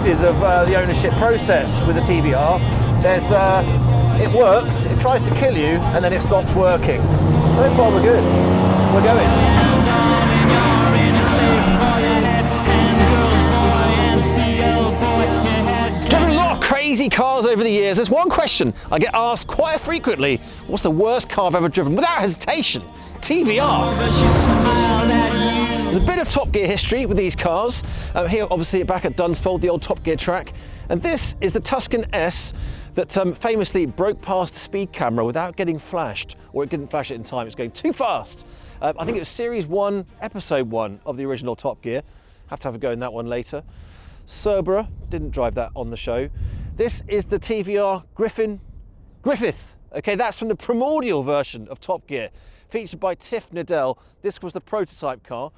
phases of the ownership process with the TVR. There's, it works, it tries to kill you, and then it stops working. So far we're good. We're going. Driven a lot of crazy cars over the years. There's one question I get asked quite frequently: what's the worst car I've ever driven? Without hesitation, TVR. There's a bit of Top Gear history with these cars. Here, obviously, back at Dunsfold, the old Top Gear track. And this is the Tuscan S that famously broke past the speed camera without getting flashed, or it didn't flash it in time. It's going too fast. I think it was Series 1, Episode 1 of the original Top Gear. Have to have a go in that one later. Cerberus, didn't drive that on the show. This is the TVR Griffith. Okay, that's from the primordial version of Top Gear, featured by Tiff Needell. This was the prototype car.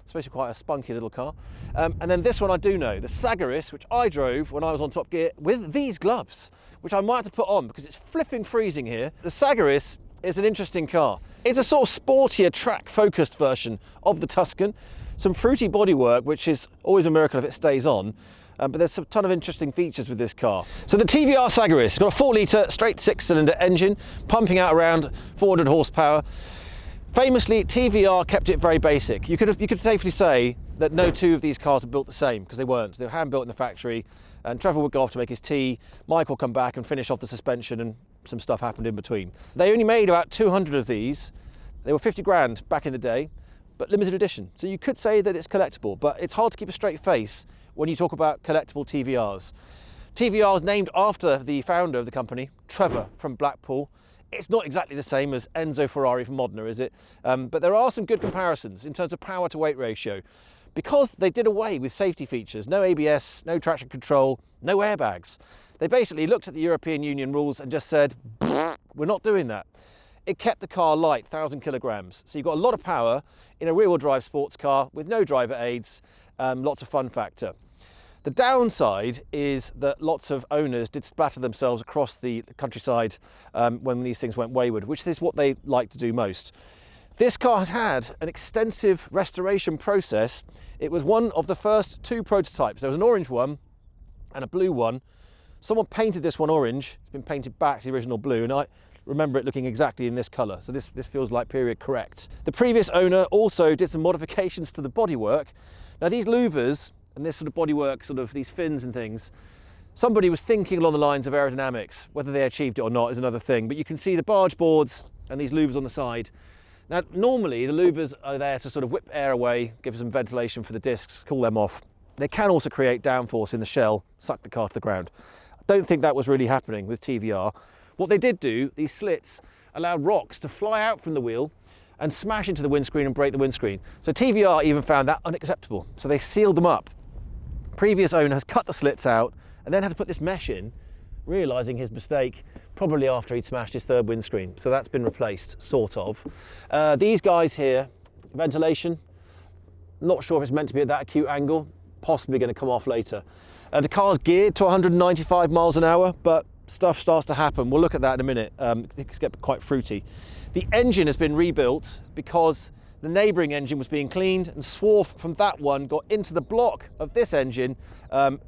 Supposed to be quite a spunky little car. And then this one I do know, the Sagaris, which I drove when I was on Top Gear with these gloves, which I might have to put on because it's flipping freezing here. The Sagaris is an interesting car. It's a sort of sportier, track-focused version of the Tuscan. Some fruity bodywork, which is always a miracle if it stays on. But there's a ton of interesting features with this car. So the TVR Sagaris, it's got a 4-litre straight 6-cylinder engine, pumping out around 400 horsepower. Famously, TVR kept it very basic. You could safely say that no two of these cars are built the same, because they weren't. They were hand-built in the factory, and Trevor would go off to make his tea, Mike will come back and finish off the suspension, and some stuff happened in between. They only made about 200 of these. They were 50 grand back in the day, but limited edition. So you could say that it's collectible, but it's hard to keep a straight face when you talk about collectible TVRs. TVR is named after the founder of the company, Trevor from Blackpool. It's not exactly the same as Enzo Ferrari from Modena, is it? But there are some good comparisons in terms of power to weight ratio, because they did away with safety features, no ABS, no traction control, no airbags. They basically looked at the European Union rules and just said, we're not doing that. It kept the car light, 1,000 kilograms. So you've got a lot of power in a rear-wheel drive sports car with no driver aids, lots of fun factor. The downside is that lots of owners did splatter themselves across the countryside when these things went wayward, which is what they like to do most. This car has had an extensive restoration process. It was one of the first two prototypes. There was an orange one and a blue one. Someone painted this one orange. It's been painted back to the original blue, and I remember it looking exactly in this colour, so this feels like period correct. The previous owner also did some modifications to the bodywork. Now these louvers and this sort of bodywork, sort of these fins and things, somebody was thinking along the lines of aerodynamics. Whether they achieved it or not is another thing, but you can see the barge boards and these louvers on the side. Now normally the louvers are there to sort of whip air away, give some ventilation for the discs, cool them off. They can also create downforce in the shell, suck the car to the ground. I don't think that was really happening with TVR. What they did do, these slits allowed rocks to fly out from the wheel and smash into the windscreen and break the windscreen. So TVR even found that unacceptable. So they sealed them up. Previous owner has cut the slits out and then had to put this mesh in, realising his mistake probably after he'd smashed his third windscreen. So that's been replaced, sort of. These guys here, ventilation, not sure if it's meant to be at that acute angle, possibly going to come off later. The car's geared to 195 miles an hour, but stuff starts to happen. We'll look at that in a minute. It's get quite fruity. The engine has been rebuilt because the neighbouring engine was being cleaned, and swarf from that one got into the block of this engine.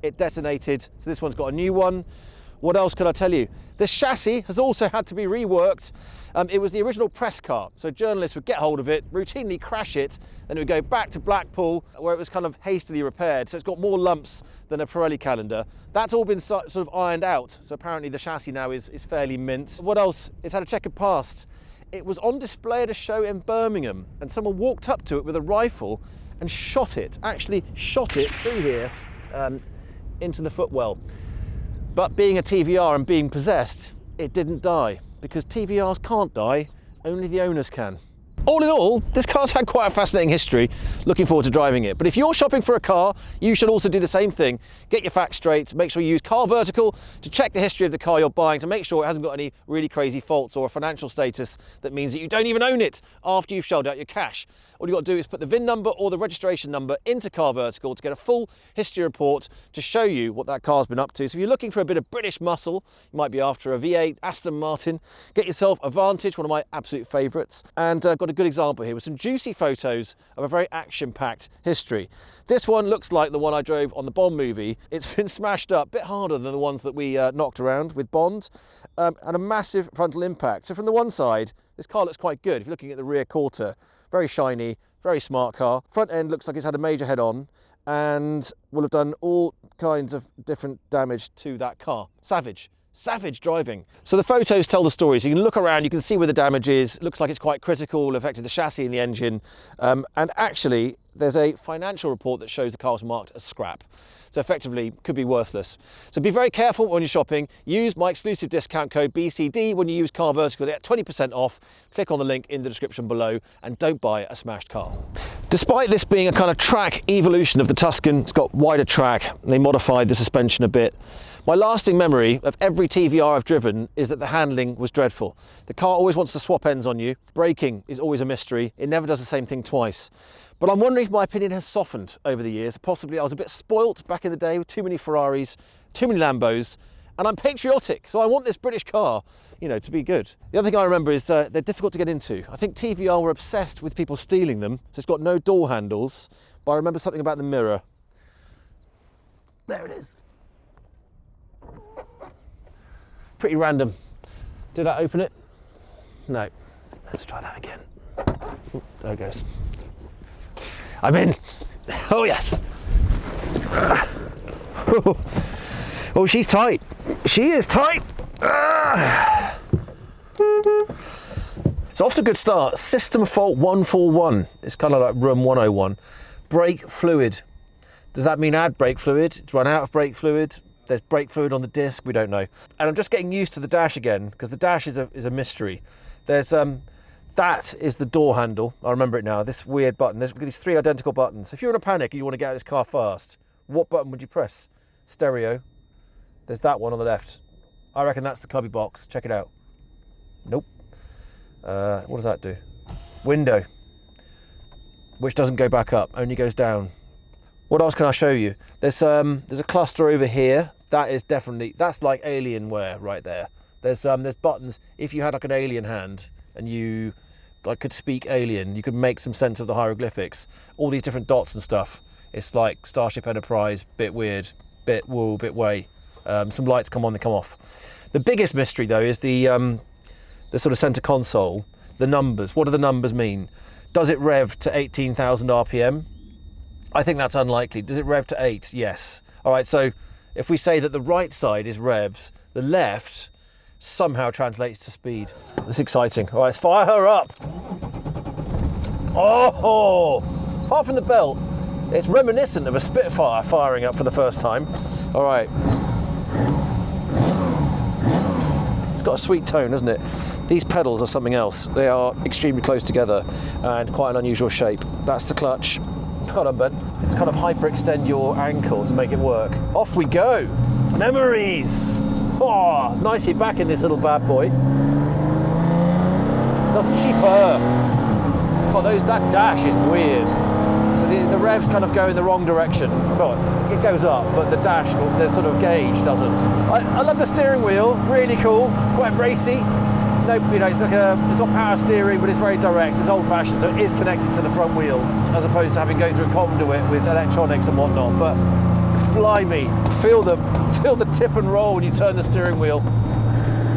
It detonated, so this one's got a new one. What else can I tell you? The chassis has also had to be reworked. It was the original press car, so journalists would get hold of it, routinely crash it, and it would go back to Blackpool, where it was kind of hastily repaired. So it's got more lumps than a Pirelli calendar. That's all been sort of ironed out, so apparently the chassis now is fairly mint. What else? It's had a checkered past. It was on display at a show in Birmingham, and someone walked up to it with a rifle and shot it, actually shot it through here into the footwell. But being a TVR and being possessed, it didn't die, because TVRs can't die, only the owners can. All in all, this car's had quite a fascinating history. Looking forward to driving it. But if you're shopping for a car, you should also do the same thing. Get your facts straight. Make sure you use carVertical to check the history of the car you're buying, to make sure it hasn't got any really crazy faults or a financial status that means that you don't even own it after you've shelled out your cash. All you've got to do is put the VIN number or the registration number into carVertical to get a full history report to show you what that car's been up to. So if you're looking for a bit of British muscle, you might be after a V8 Aston Martin, get yourself a Vantage, one of my absolute favourites, and got a good example here with some juicy photos of a very action-packed history. This one looks like the one I drove on the Bond movie. It's been smashed up, a bit harder than the ones that we knocked around with Bond, and a massive frontal impact. So from the one side, this car looks quite good. If you're looking at the rear quarter, very shiny, very smart car. Front end looks like it's had a major head-on and will have done all kinds of different damage to that car. Savage driving. So the photos tell the story. So you can look around, you can see where the damage is. It looks like it's quite critical, affected the chassis and the engine. And actually, there's a financial report that shows the car was marked as scrap. So effectively, could be worthless. So be very careful when you're shopping. Use my exclusive discount code BCD when you use carVertical. They get 20% off. Click on the link in the description below and don't buy a smashed car. Despite this being a kind of track evolution of the Tuscan, it's got wider track. They modified the suspension a bit. My lasting memory of every TVR I've driven is that the handling was dreadful. The car always wants to swap ends on you. Braking is always a mystery. It never does the same thing twice. But I'm wondering if my opinion has softened over the years. Possibly I was a bit spoilt back in the day with too many Ferraris, too many Lambos, and I'm patriotic, so I want this British car, you know, to be good. The other thing I remember is they're difficult to get into. I think TVR were obsessed with people stealing them, so it's got no door handles, but I remember something about the mirror. There it is. Pretty random. Did I open it? No. Let's try that again. Ooh, there it goes. I'm in. Oh yes. Oh, she's tight. She is tight. It's off to a good start. System fault 141. It's kind of like room 101. Brake fluid. Does that mean add brake fluid? It's run out of brake fluid. There's brake fluid on the disc, we don't know. And I'm just getting used to the dash again, because the dash is a mystery. There's that is the door handle. I remember it now. This weird button. There's these three identical buttons. If you're in a panic and you want to get out of this car fast, what button would you press? Stereo. There's that one on the left. I reckon that's the cubby box. Check it out. Nope. What does that do? Window. Which doesn't go back up, only goes down. What else can I show you? There's a cluster over here. That is definitely, that's like Alienware right there. There's buttons. If you had like an alien hand and you could speak alien, you could make some sense of the hieroglyphics. All these different dots and stuff. It's like Starship Enterprise, bit weird, bit woo, bit way. Some lights come on, they come off. The biggest mystery though is the sort of center console. The numbers. What do the numbers mean? Does it rev to 18,000 RPM? I think that's unlikely. Does it rev to 8? Yes. All right, so if we say that the right side is revs, the left somehow translates to speed. That's exciting. All right, let's fire her up. Oh, apart from the belt, it's reminiscent of a Spitfire firing up for the first time. All right. It's got a sweet tone, hasn't it? These pedals are something else. They are extremely close together and quite an unusual shape. That's the clutch. Hold on, Ben. It's kind of hyperextend your ankle to make it work. Off we go. Memories. Oh, nicely back in this little bad boy. Doesn't she purr? Oh, that dash is weird. So the revs kind of go in the wrong direction. Well, it goes up, but the dash, the sort of gauge doesn't. I love the steering wheel. Really cool. Quite racy. No, you know, it's not power steering, but it's very direct. It's old-fashioned, so it is connected to the front wheels, as opposed to having to go through a conduit with electronics and whatnot. But blimey, feel the tip and roll when you turn the steering wheel.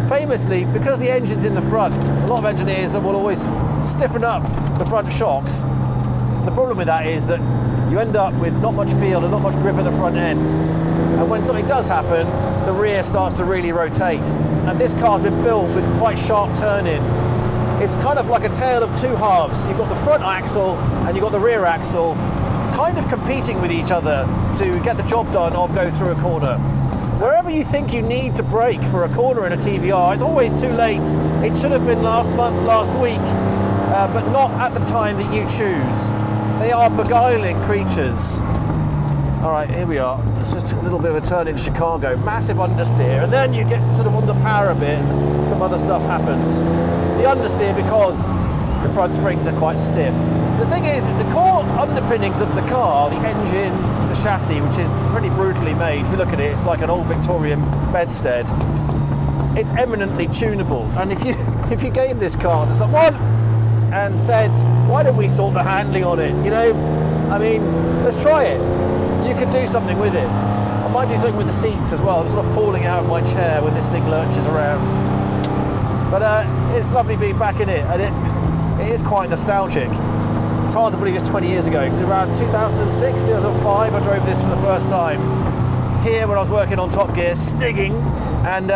Famously, because the engine's in the front, a lot of engineers will always stiffen up the front shocks. The problem with that is that you end up with not much feel and not much grip at the front end. And when something does happen, the rear starts to really rotate. And this car's been built with quite sharp turning. It's kind of like a tale of two halves. You've got the front axle and you've got the rear axle kind of competing with each other to get the job done of go through a corner. Wherever you think you need to brake for a corner in a TVR, it's always too late. It should have been last month, last week, but not at the time that you choose. They are beguiling creatures. All right, here we are. It's just a little bit of a turn in Chicago. Massive understeer, and then you get sort of on the power a bit, and some other stuff happens. The understeer, because the front springs are quite stiff. The thing is, the core underpinnings of the car, the engine, the chassis, which is pretty brutally made. If you look at it, it's like an old Victorian bedstead. It's eminently tunable, and if you gave this car to someone, and said, why don't we sort the handling on it? You know, I mean, let's try it. You could do something with it. I might do something with the seats as well. I'm sort of falling out of my chair when this thing lurches around. But it's lovely being back in it, and it is quite nostalgic. It's hard to believe it's 20 years ago, because around 2006, 2005, I drove this for the first time. Here, when I was working on Top Gear, stigging, and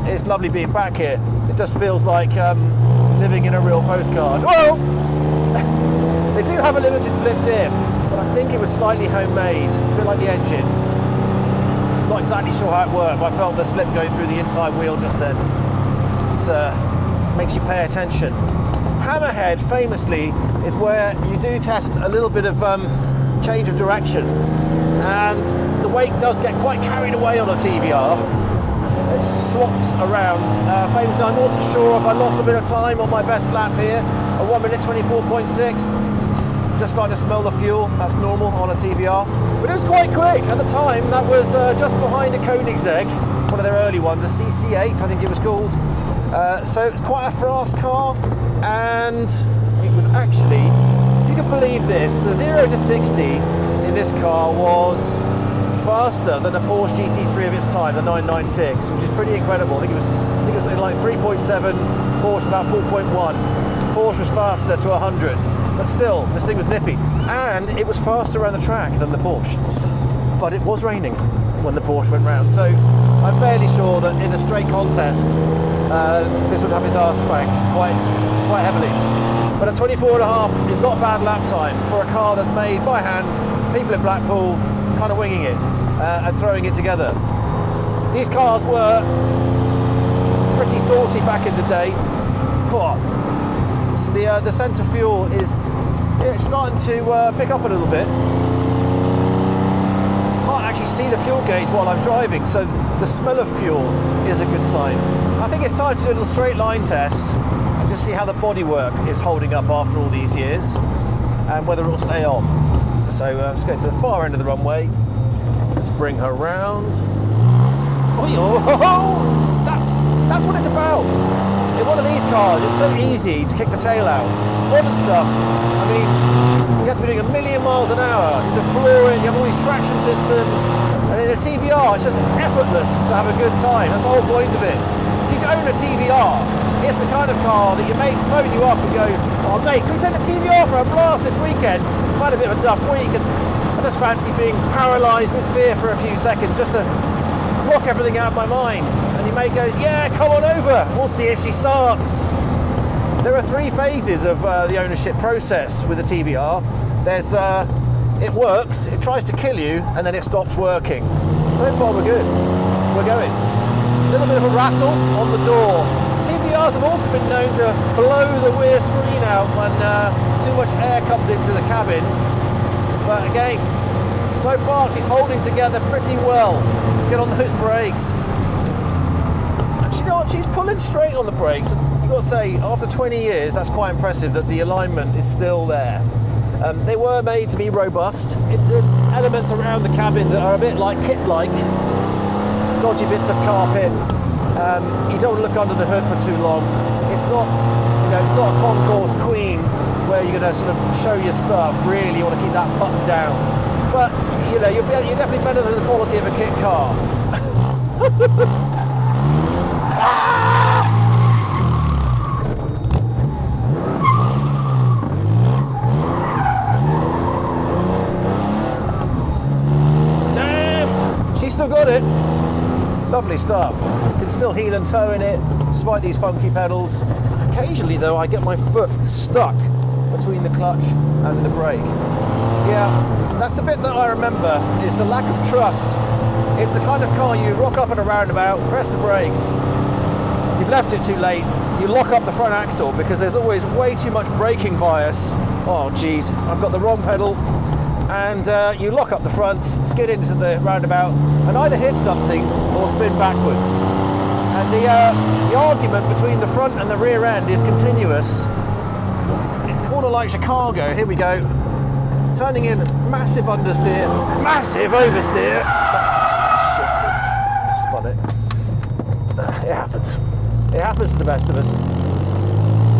it's lovely being back here. It just feels like living in a real postcard. Well, they do have a limited slip diff, but I think it was slightly homemade, a bit like the engine. Not exactly sure how it worked, but I felt the slip going through the inside wheel just then. It makes you pay attention. Hammerhead, famously, is where you do test a little bit of change of direction, and the weight does get quite carried away on a TVR. It swaps around. Famously, I wasn't sure if I lost a bit of time on my best lap here at 1 minute 24.6. Just starting to smell the fuel. That's normal on a TVR. But it was quite quick. At the time, that was just behind a Koenigsegg, one of their early ones, a CC8, I think it was called. So it's quite a fast car, and it was actually, if you can believe this, the 0 to 60 in this car was faster than a Porsche GT3 of its time, the 996, which is pretty incredible. I think it was like 3.7, Porsche about 4.1. Porsche was faster to 100, but still, this thing was nippy, and it was faster around the track than the Porsche. But it was raining when the Porsche went round, so I'm fairly sure that in a straight contest, this would have its arse spanked quite heavily. But a 24.5 is not a bad lap time for a car that's made by hand, people in Blackpool, kind of winging it and throwing it together. These cars were pretty saucy back in the day. So the sense of fuel is starting to pick up a little bit. Can't actually see the fuel gauge while I'm driving, so the smell of fuel is a good sign. I think it's time to do a little straight line test and just see how the bodywork is holding up after all these years and whether it will stay on. So let's go to the far end of the runway. Let's bring her round. Oh, that's what it's about. In one of these cars, it's so easy to kick the tail out. Modern stuff, I mean, you have to be doing 1,000,000 miles an hour. You have to floor it, you have all these traction systems. And in a TVR, it's just effortless to have a good time. That's the whole point of it. If you own a TVR, it's the kind of car that your mates phone you up and go, oh mate, can we take the TVR for a blast this weekend? I've had a bit of a tough week and I just fancy being paralysed with fear for a few seconds just to block everything out of my mind. And your mate goes, yeah, come on over, we'll see if she starts. There are 3 phases of the ownership process with a TVR. There's it works, it tries to kill you, and then it stops working. So far we're good, we're going. A little bit of a rattle on the door. TVRs have also been known to blow the rear screen out when too much air comes into the cabin. But again, so far she's holding together pretty well. Let's get on those brakes. Actually, you know what? She's pulling straight on the brakes. You've got to say, after 20 years, that's quite impressive that the alignment is still there. They were made to be robust. There's elements around the cabin that are a bit like kit-like. Dodgy bits of carpet. You don't look under the hood for too long. It's not, it's not a concourse queen where you're going to sort of show your stuff. Really, you want to keep that button down. But you're definitely better than the quality of a kit car. Damn, she's still got it. Lovely stuff. You can still heel and toe in it, despite these funky pedals. Occasionally, though, I get my foot stuck between the clutch and the brake. Yeah, that's the bit that I remember, is the lack of trust. It's the kind of car you rock up at a roundabout, press the brakes, you've left it too late, you lock up the front axle because there's always way too much braking bias. Oh, geez, I've got the wrong pedal. And you lock up the front, skid into the roundabout, and either hit something or spin backwards. And the argument between the front and the rear end is continuous. Corner like Chicago, here we go. Turning in, massive understeer, massive oversteer. Spun it. It happens. It happens to the best of us.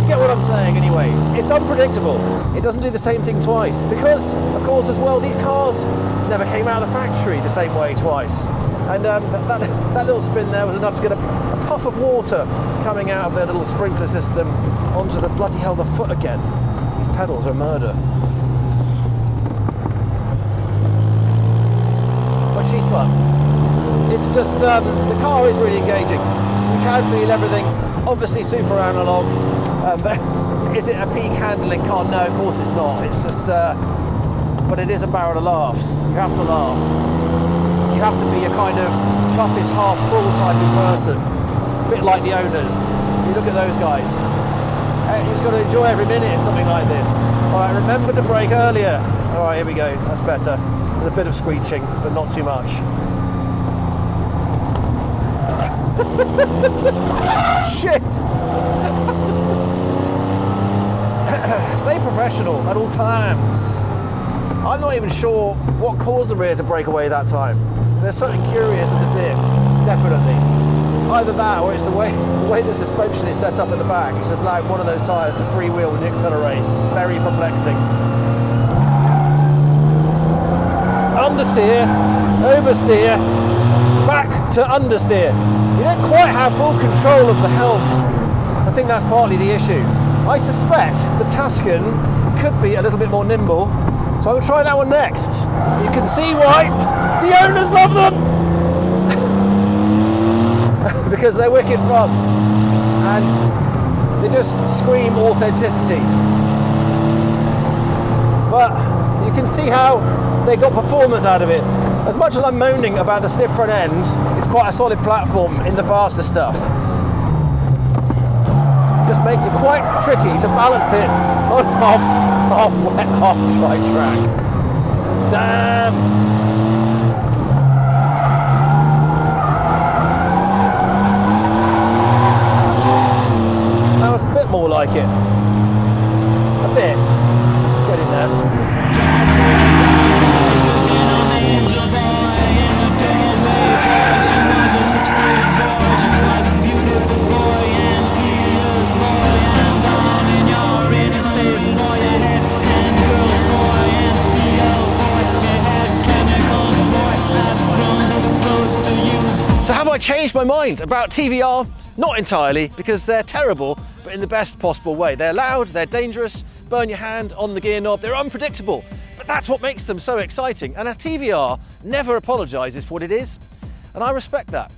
get what I'm saying anyway. It's unpredictable. It doesn't do the same thing twice because, of course, as well, these cars never came out of the factory the same way twice. And that little spin there was enough to get a puff of water coming out of their little sprinkler system onto the bloody hell, the foot again. These pedals are murder. But she's fun. It's just, the car is really engaging. You can feel everything, obviously super analog, but is it a peak handling car? No, of course it's not. It's just, but it is a barrel of laughs. You have to laugh. You have to be a kind of cup is half full type of person, a bit like the owners. You look at those guys. You just got to enjoy every minute in something like this. All right, remember to brake earlier. All right, here we go. That's better. There's a bit of screeching, but not too much. Shit! Stay professional at all times. I'm not even sure what caused the rear to break away that time. There's something curious in the diff, definitely. Either that or it's the way the suspension is set up at the back. It's just like one of those tyres to freewheel and accelerate. Very perplexing. Understeer, oversteer, back to understeer. You don't quite have full control of the helm. I think that's partly the issue. I suspect the Tuscan could be a little bit more nimble, so I will try that one next. You can see why the owners love them! Because they're wicked fun. And they just scream authenticity. But you can see how they got performance out of it. As much as I'm moaning about the stiff front end, it's quite a solid platform in the faster stuff. Just makes it quite tricky to balance it on half wet, half dry track. Damn! That was a bit more like it. A bit. Get in there. So have I changed my mind about TVR? Not entirely, because they're terrible, but in the best possible way. They're loud, they're dangerous, burn your hand on the gear knob, they're unpredictable, but that's what makes them so exciting. And a TVR never apologises for what it is, and I respect that.